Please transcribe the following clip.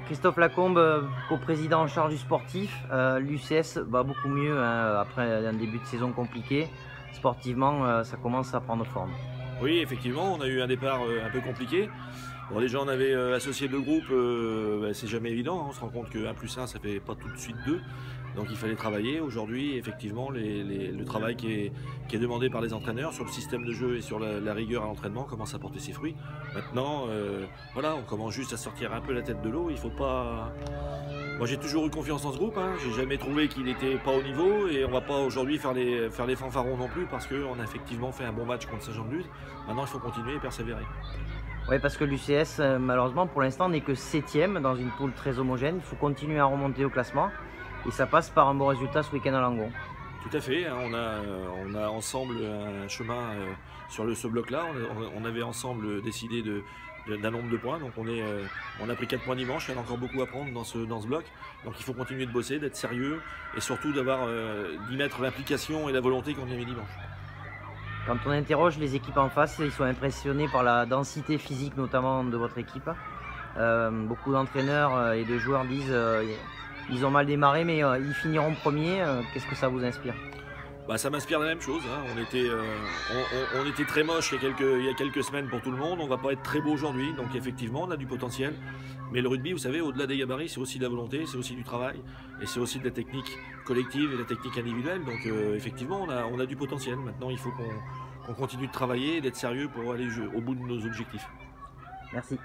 Christophe Lacombe, coprésident en charge du sportif. L'UCS va beaucoup mieux hein, après un début de saison compliqué. Sportivement, ça commence à prendre forme. Oui, effectivement, on a eu un départ un peu compliqué. Bon, déjà, on avait associé deux groupes, c'est jamais évident, hein. On se rend compte que 1 plus 1, ça fait pas tout de suite 2. Donc il fallait travailler. Aujourd'hui, effectivement, le travail qui est demandé par les entraîneurs sur le système de jeu et sur la rigueur à l'entraînement commence à porter ses fruits. Maintenant, voilà, on commence juste à sortir un peu la tête de l'eau. Il faut pas. Moi, j'ai toujours eu confiance dans ce groupe, hein. J'ai jamais trouvé qu'il n'était pas au niveau et on va pas aujourd'hui faire les fanfarons non plus parce qu'on a effectivement fait un bon match contre Saint-Jean-de-Luz. Maintenant, il faut continuer et persévérer. Oui, parce que l'UCS, malheureusement, pour l'instant, n'est que 7e dans une poule très homogène. Il faut continuer à remonter au classement et ça passe par un bon résultat ce week-end à Langon. Tout à fait, hein, on a ensemble un chemin sur ce bloc-là. On avait ensemble décidé d'un nombre de points, donc on a pris 4 points dimanche. Il y en a encore beaucoup à prendre dans ce bloc. Donc il faut continuer de bosser, d'être sérieux et surtout d'y mettre l'implication et la volonté qu'on y a mis dimanche. Quand on interroge les équipes en face, ils sont impressionnés par la densité physique notamment de votre équipe. Beaucoup d'entraîneurs et de joueurs disent ils ont mal démarré mais ils finiront premiers. Qu'est-ce que ça vous inspire? Bah, ça m'inspire la même chose, hein. On était très moche il y a quelques semaines pour tout le monde. On va pas être très beau aujourd'hui, donc effectivement on a du potentiel. Mais le rugby, vous savez, au-delà des gabarits, c'est aussi de la volonté, c'est aussi du travail et c'est aussi de la technique collective et de la technique individuelle. Donc effectivement on a du potentiel. Maintenant il faut qu'on continue de travailler et d'être sérieux pour aller au bout de nos objectifs. Merci.